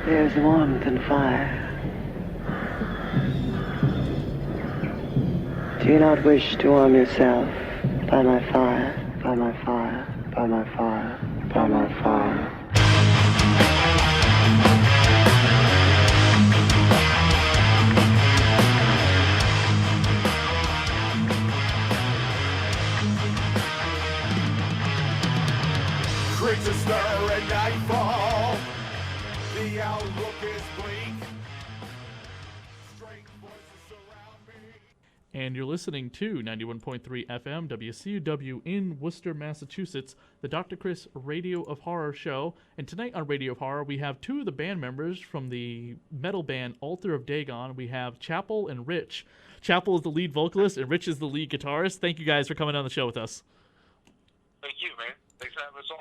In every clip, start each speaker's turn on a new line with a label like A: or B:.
A: There's warmth and fire. Do you not wish to warm yourself by my fire, by my fire, by my fire, by my fire?
B: Creatures stir at nightfall. The outlook is bleak. Strange voices surround me.
C: And you're listening to 91.3 FM WCUW in Worcester, Massachusetts, the Dr. Chris Radio of Horror show. And tonight on Radio of Horror, we have two of the band members from the metal band Altar of Dagon. We have Chapel and Rich. Chapel is the lead vocalist, and Rich is the lead guitarist. Thank you guys for coming on the show with us.
D: Thank you, man. Thanks for having us on.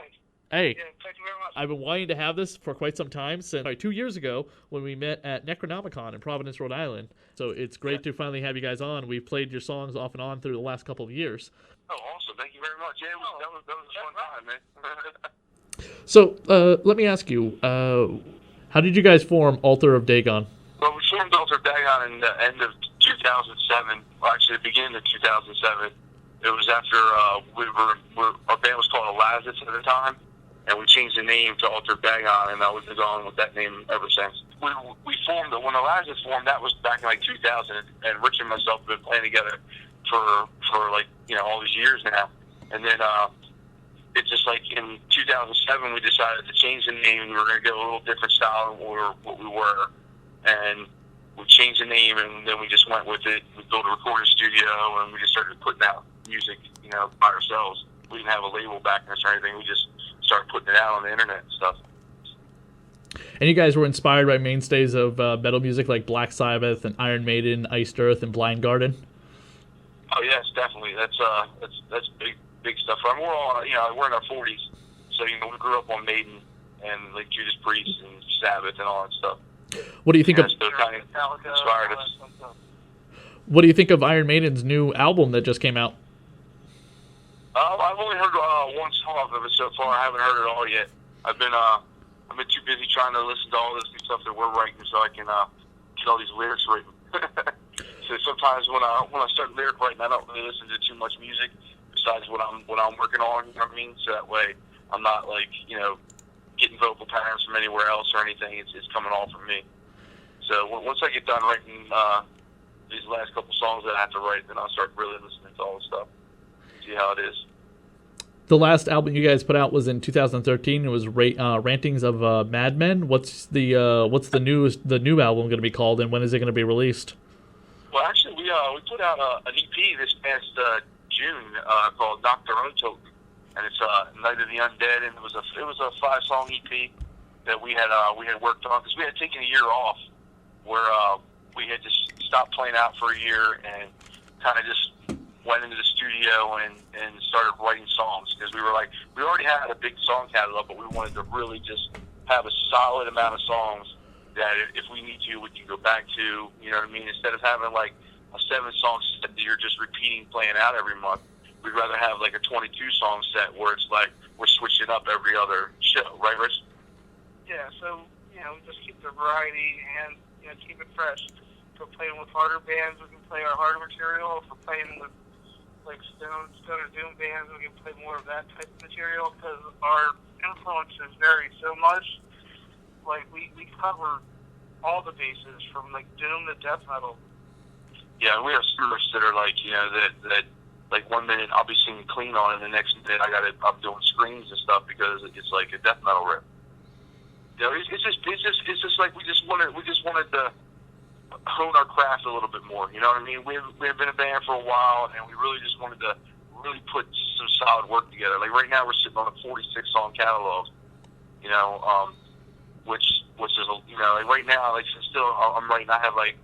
C: Hey,
D: Yeah, thank you very much.
C: I've been wanting to have this for quite some time, since 2 years ago when we met at NecronomiCON in Providence, Rhode Island. So it's great to finally have you guys on. We've played your songs off and on through the last couple of years.
D: Oh, awesome. Thank you very much. Yeah, that was a fun time, man.
C: So let me ask you, how did you guys form Altar of Dagon?
D: Well, we formed Altar of Dagon in the end of 2007. Well, actually, the beginning of 2007. It was after our band was called Elazis at the time, and we changed the name to Altar of Dagon, and we've been going with that name ever since. We formed, when Elazis formed, that was back in like 2000, and Rich and myself have been playing together for like, you know, all these years now. And then it's just like in 2007, we decided to change the name. We were going to go a little different style than what we were. And we changed the name, and then we just went with it. We built a recording studio, and we just started putting out music, you know, by ourselves. We didn't have a label backing us or anything. We just started putting it out on the internet and stuff.
C: And you guys were inspired by mainstays of metal music like Black Sabbath and Iron Maiden, Iced Earth, and Blind Guardian?
D: Oh yes, definitely. That's big stuff. I mean, we're all, you know, we're in our 40s, so you know we grew up on Maiden and like Judas Priest and Sabbath and all that stuff.
C: What do you think of?
D: So it kind of inspired us.
C: What do you think of Iron Maiden's new album that just came out?
D: I've only heard one song of it so far. I haven't heard it all yet. I've been too busy trying to listen to all this new stuff that we're writing, so I can get all these lyrics written. So sometimes when I start lyric writing, I don't really listen to too much music besides what I'm working on. You know what I mean? So that way I'm not like, you know, getting vocal patterns from anywhere else or anything. It's coming all from me. So once I get done writing these last couple songs that I have to write, then I'll start really listening to all the stuff. See how it is.
C: The last album you guys put out was in 2013. It was Rantings of Mad Men. What's the new album going to be called, and when is it going to be released?
D: Well, actually, we put out an EP this past June called Nocturne, and it's Night of the Undead, and it was a 5-song EP that we had worked on because we had taken a year off where we had just stopped playing out for a year and kind of just went into the studio and started writing songs because we already had a big song catalog, but we wanted to really just have a solid amount of songs that if we need to, we can go back to, you know what I mean? Instead of having like a 7-song set that you're just repeating, playing out every month, we'd rather have like a 22-song set where it's like we're switching up every other show, right, Rich?
E: Yeah, so, you know, just keep the variety and, you know, keep it fresh. If we're playing with harder bands, we can play our harder material. If we're playing with like Stone or Doom bands, we can play more of that type of material because our influences vary so much. Like, we cover all the bases from, like, Doom to death metal.
D: Yeah, we have singers that are like, you know, that like 1 minute I'll be singing clean on it, and the next minute I'm doing screams and stuff because it's like a death metal riff. You know, it's just like we just wanted to hone our craft a little bit more. You know what I mean? We have been a band for a while, and we really just wanted to really put some solid work together. Like right now, we're sitting on a 46-song catalog. You know, which is, you know, like right now, like still I'm writing. I have like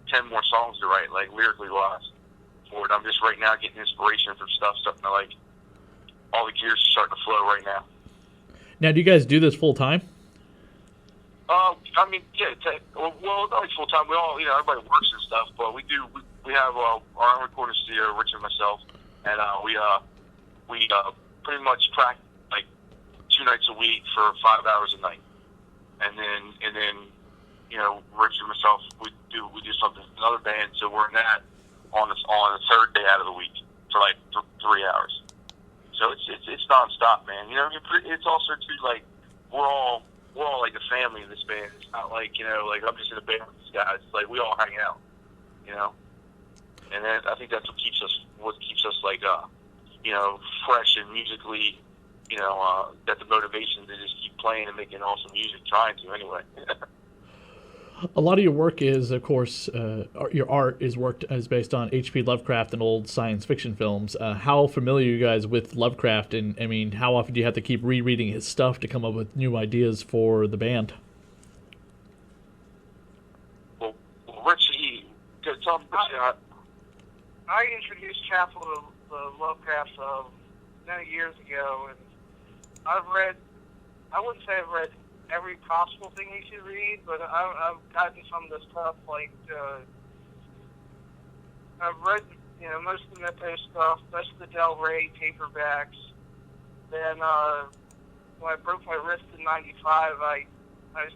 D: 10 more songs to write, like lyrically wise, for it. I'm just right now getting inspiration from stuff, starting to like all the gears are starting to flow right now. Now,
C: do you guys do this full time?
D: I mean, yeah, well, not like full time. We all, you know, everybody works and stuff, but we have our own recording studio, Rich and myself, and we pretty much practice like 2 nights a week for 5 hours a night, and then Rich and myself, we do something with another band, so we're in that on the third day out of the week for like 3 hours. So it's nonstop, man. It's also too like we're all like a family in this band. It's not like like I'm just in a band with these guys. It's like we all hang out, And then I think that's what keeps us like fresh and musically, got the motivation to just keep playing and making awesome music. Trying to anyway.
C: A lot of your work is, of course, your art is based on H.P. Lovecraft and old science fiction films. How familiar are you guys with Lovecraft? And I mean, how often do you have to keep rereading his stuff to come up with new ideas for the band?
D: Well Richie, tell me.
E: I introduced Chapel to Lovecraft many years ago, and I wouldn't say I've read every possible thing you should read, but I've gotten some of the stuff, like, I've read, most of the Mythos stuff, most of the Del Rey paperbacks. Then, when I broke my wrist in 95, I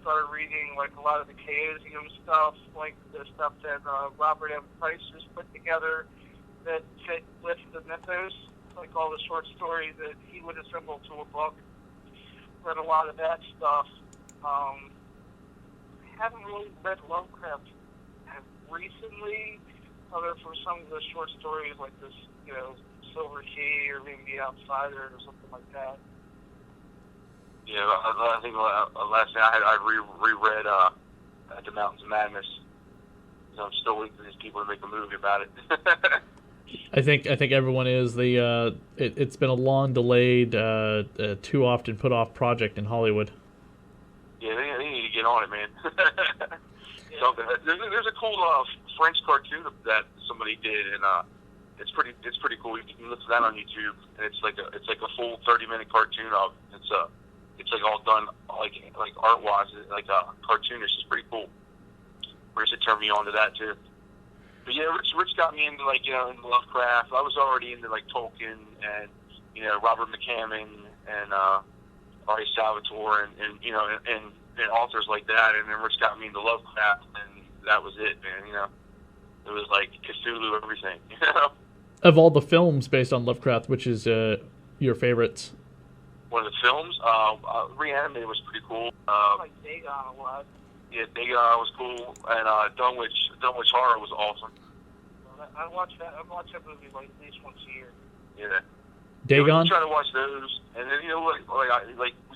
E: started reading, like, a lot of the Chaosium stuff, like the stuff that Robert M. Price has put together that fit with the Mythos, like all the short stories that he would assemble to a book. Read a lot of that stuff. I haven't really read Lovecraft recently, other for some of the short stories like this, Silver Key or maybe The Outsider or something like that.
D: Yeah, I think last night I reread At the Mountains of Madness. So I'm still waiting for these people to make a movie about it.
C: I think everyone is. It's been a long delayed, too often put off project in Hollywood.
D: Yeah, they need to get on it, man. Something. There's a cool French cartoon that somebody did, and it's pretty cool. You can look for that on YouTube, and it's like a full 30-minute cartoon of it's like all done like art wise, like cartoonish. It's pretty cool. Rich had turned me on to that too. But yeah, Rich got me into into Lovecraft. I was already into like Tolkien and Robert McCammon and R.A. Salvatore and authors like that. And then Rich got me into Lovecraft, and that was it, man. It was like Cthulhu, everything.
C: Of all the films based on Lovecraft, which is your favorites?
D: One of the films, Reanimated was pretty cool.
E: I like Dagon a lot.
D: Yeah, Dagon was cool, and Dunwich Horror was awesome.
E: I watch that movie like at least once a year.
D: Yeah.
C: Dagon.
D: We try to watch those, and then we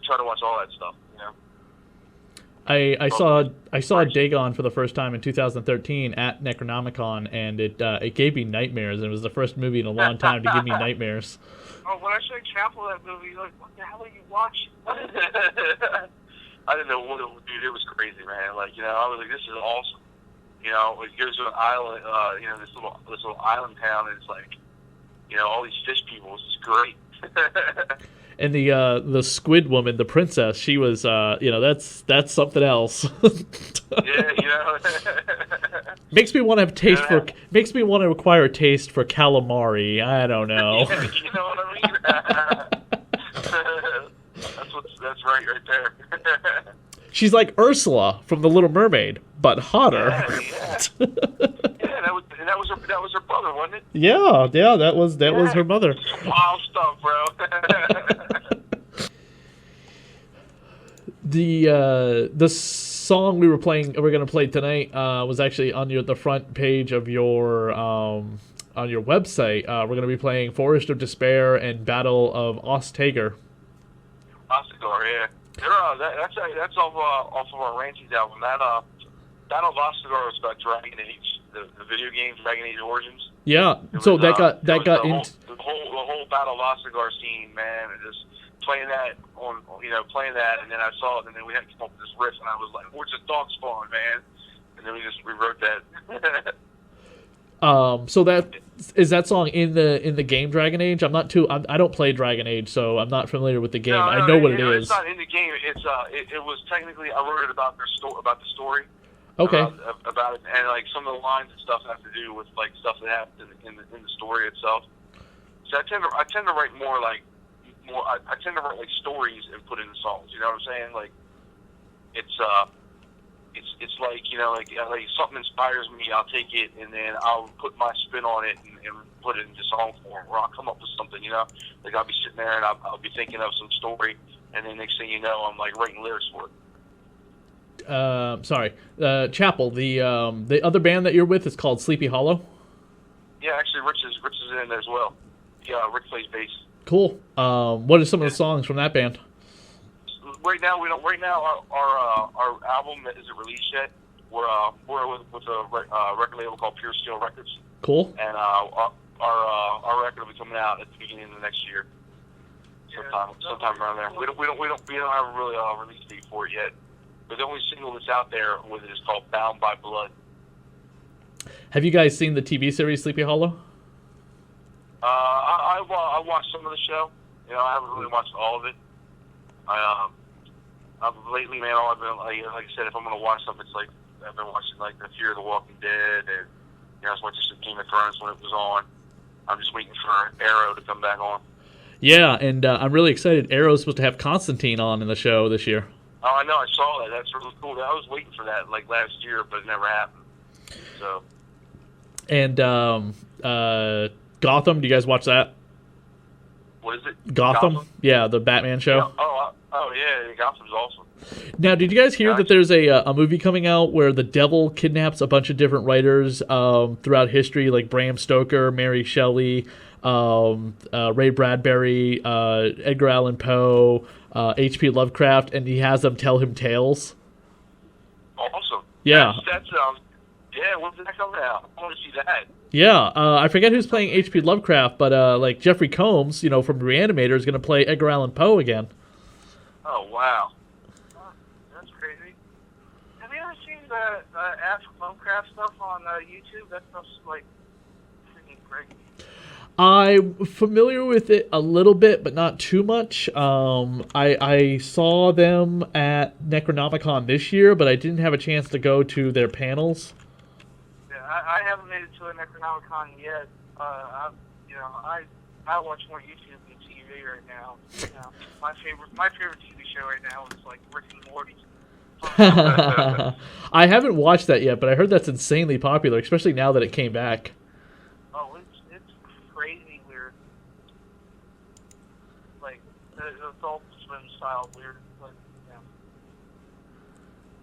D: try to watch all that stuff.
C: I saw Dagon for the first time in 2013 at NecronomiCON, and it gave me nightmares. It was the first movie in a long time to give me nightmares.
E: Oh, when I showed Chapel that movie, you're like, what the hell are you watching?
D: I didn't know what it would do. It was crazy, man. I was like, this is awesome. It goes to an island, this little island town, and it's like, all these fish people. It's great.
C: And the squid woman, the princess, she was, that's something else.
D: Yeah,
C: Makes me want to have taste for. Makes me want to acquire a taste for calamari. I don't know.
D: Yeah, you know what I mean? That's right there.
C: She's like Ursula from The Little Mermaid, but hotter.
D: Yeah. that was her brother, wasn't it?
C: Yeah, that was her mother.
D: Some wild stuff, bro.
C: The song we're gonna play tonight was actually on the front page of your on your website. We're gonna be playing Forest of Despair and Battle of Ostagar.
D: Ostagar, yeah. That's off of our Ranches album. That Battle of Ostagar was about Dragon Age, the video game Dragon Age Origins.
C: Yeah, so that got into
D: the whole Battle of Ostagar scene, man, and just playing that, and then I saw it, and then we had to come up with this riff, and I was like, "Where's the dog spawn, man?" And then we just rewrote that.
C: So that song in the game Dragon Age? I don't play Dragon Age, so I'm not familiar with the game. I know what it is.
D: It's not in the game. It was technically, I wrote it about the story.
C: Okay.
D: About it, and like some of the lines and stuff have to do with like stuff that happened in the story itself. So I tend to write I tend to write like stories and put in the songs. You know what I'm saying? Like it's it's like, like something inspires me, I'll take it and then I'll put my spin on it and put it into song form, or I'll come up with something, like I'll be sitting there and I'll be thinking of some story, and then next thing you know, I'm like writing lyrics for it.
C: Sorry, Chapel. The other band that you're with is called Sleepy Hollow.
D: Yeah, actually, Rich is in there as well. Yeah, Rick plays bass.
C: Cool. What are some of the songs from that band?
D: Right now, we don't. Right now, our album isn't released yet. We're with a record label called Pure Steel Records.
C: Cool.
D: And our record will be coming out at the beginning of the next year. Sometime around there. We don't have a really release date for it yet. But the only single that's out there with it is called "Bound by Blood."
C: Have you guys seen the TV series Sleepy Hollow?
D: I watched some of the show. I haven't really watched all of it. Lately, man, all I've been like I said, if I'm gonna watch something, it's like I've been watching like The Fear of the Walking Dead, and I was watching some Game of Thrones when it was on. I'm just waiting for Arrow to come back on.
C: Yeah, and I'm really excited. Arrow's supposed to have Constantine on in the show this year.
D: Oh, I know. I saw that. That's really cool. I was waiting for that like last year, but it never happened. So. And
C: Gotham. Do you guys watch that?
D: What is it?
C: Gotham? Yeah, the Batman show.
D: Yeah, Gotham's awesome.
C: Now, did you guys hear that there's a movie coming out where the devil kidnaps a bunch of different writers throughout history, like Bram Stoker, Mary Shelley, Ray Bradbury, Edgar Allan Poe, H.P. Lovecraft, and he has them tell him tales?
D: Awesome.
C: Yeah.
D: That sounds... Yeah, when's that coming out? I want to see that.
C: Yeah, I forget who's playing H.P. Lovecraft, but like Jeffrey Combs, from Reanimator, is going to play Edgar Allan Poe again.
D: Oh, wow.
E: That's crazy. Have you ever seen the Ask Lovecraft stuff on YouTube? That stuff's like freaking great.
C: I'm familiar with it a little bit, but not too much. I saw them at Necronomicon this year, but I didn't have a chance to go to their panels.
E: Yeah, I haven't made it to a Necronomicon yet. I watch more YouTube than TV right now. My favorite TV show right now is like Rick and Morty.
C: I haven't watched that yet, but I heard that's insanely popular, especially now that it came back.
E: Oh, it's crazy weird. Like the Adult Swim style weird.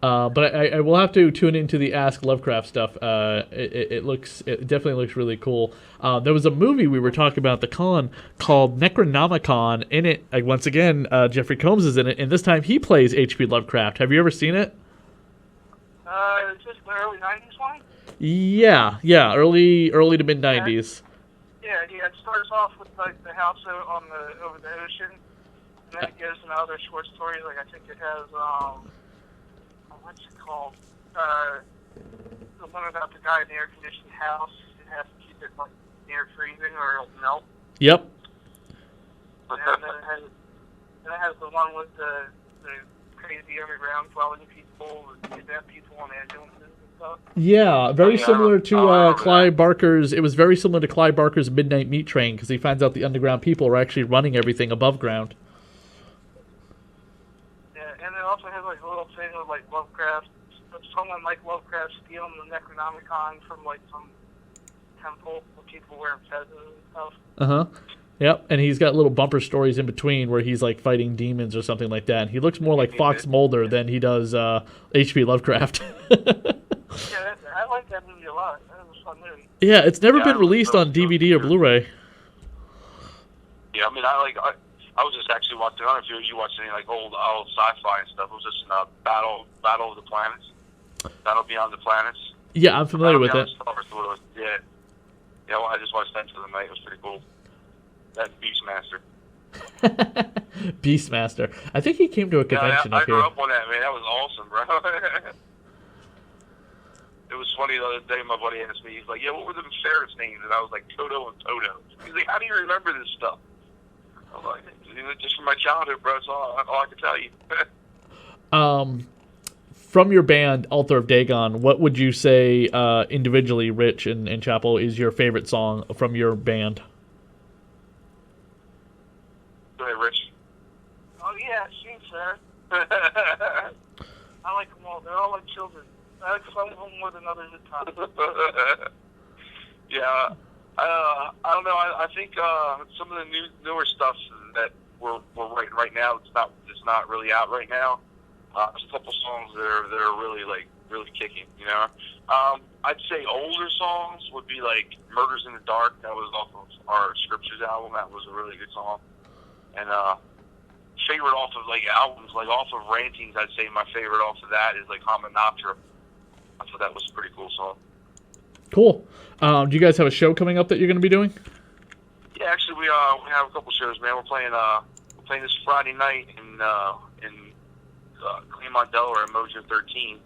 C: But I will have to tune into the Ask Lovecraft stuff. It definitely looks really cool. There was a movie we were talking about at the con called Necronomicon. In it, once again, Jeffrey Combs is in it, and this time he plays H.P. Lovecraft. Have you ever seen it?
E: Is this the early 90s one?
C: Yeah, early to mid 90s.
E: Yeah, it starts off with like the house over the ocean, and then it goes into other short stories. Like I think it has what's it called? The one about the guy in the air-conditioned house. It has to keep it like near freezing or it'll melt.
C: Yep.
E: And then it has the one with the crazy underground dwelling people, kidnap people on ambulances and stuff.
C: Yeah, very similar to Clive Barker's. It was very similar to Clive Barker's Midnight Meat Train because he finds out the underground people are actually running everything above ground.
E: And it also has like a little thing with like Lovecraft, someone like Lovecraft stealing the Necronomicon from like some temple where people wearing feathers and stuff.
C: Yep, and he's got little bumper stories in between where he's like fighting demons or something like that. And he looks more like Fox Mulder than he does H.P. Lovecraft.
E: Yeah, I like that movie a lot. That was a fun movie.
C: Yeah, it's never been released on DVD or Blu-ray.
D: Yeah, I mean, I was just actually watching. I don't know if you watched any like old sci-fi and stuff. It was just Battle of the Planets, Battle Beyond the Planets.
C: Yeah, I'm familiar with it.
D: Yeah. Well, I just watched that the other night. It was pretty cool. That Beastmaster.
C: Beastmaster. I think he came to a convention
D: I
C: up here.
D: grew up on that, man. That was awesome, bro. It was funny the other day. My buddy asked me, he's like, "Yeah, what were the ferrets' names?" And I was like, "Toto and Toto." He's like, "How do you remember this stuff?" I'm like, "Just from my childhood, bro. That's all I can tell you."
C: From your band, Altar of Dagon, what would you say individually, Rich and Chapel, is your favorite song from your band?
D: Go ahead, Rich.
E: Oh yeah, shoot, sir. I like them all. They're all like children. I like some of them more than others at times.
D: Yeah. I don't know. I think some of the newer stuff that we're writing right now, it's not really out right now. There's a couple songs that are really kicking. You know, I'd say older songs would be like "Murders in the Dark." That was off of our Scriptures album. That was a really good song. And favorite off of like albums, like off of Rantings, I'd say my favorite off of that is like Hominoptera. I thought that was a pretty cool song.
C: Cool. Do you guys have a show coming up that you're going to be doing?
D: Yeah, actually, we have a couple shows, man. We're playing this Friday night in Claremont, Delaware, in Mojo 13,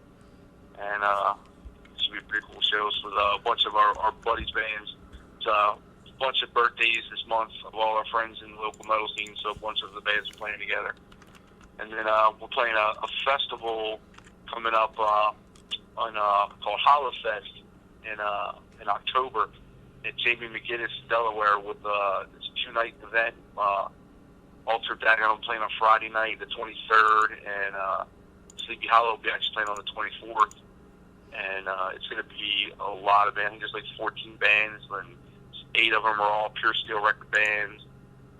D: and this should be pretty cool shows with a bunch of our buddies' bands. It's a bunch of birthdays this month of all our friends in the local metal scene, so a bunch of the bands are playing together. And then we're playing a festival coming up called Hollowfest in October at Jamie McGinnis, Delaware, with it's a 2-night event. Altar of Dagon playing on Friday night, the 23rd, and Sleepy Hollow will be actually playing on the 24th. And it's going to be a lot of bands. There's like 14 bands, and 8 of them are all Pure Steel record bands.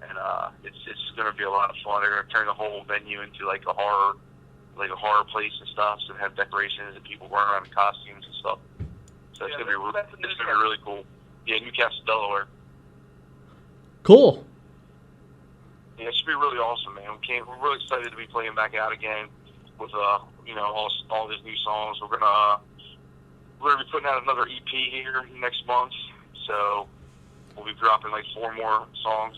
D: And it's going to be a lot of fun. They're going to turn the whole venue into like a horror place and stuff. So they have decorations and people running around in costumes and stuff. So it's going to be really cool. Yeah, Newcastle, Delaware.
C: Cool.
D: Yeah, it should be really awesome, man. We're really excited to be playing back out again with all these new songs. We're gonna be putting out another EP here next month, so we'll be dropping like 4 more songs.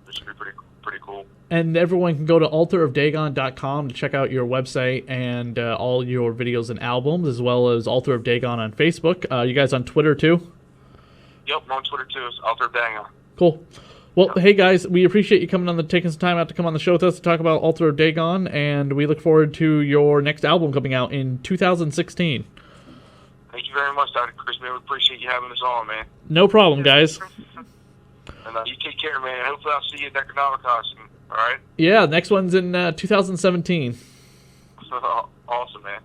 D: This should be pretty cool.
C: And everyone can go to altarofdagon.com to check out your website and all your videos and albums, as well as Altar of Dagon on Facebook. You guys on Twitter too?
D: Yep, we're on Twitter too. It's Altar of Dagon.
C: Cool. Well, hey guys, we appreciate you taking some time out to come on the show with us to talk about Altar of Dagon, and we look forward to your next album coming out in 2016.
D: Thank you very much, Dr. Chris, man. We appreciate you having us on, man.
C: No problem, guys.
D: And you take care, man. Hopefully I'll see you at NecronomiCON soon, all right?
C: Yeah, next one's in 2017.
D: Awesome, man.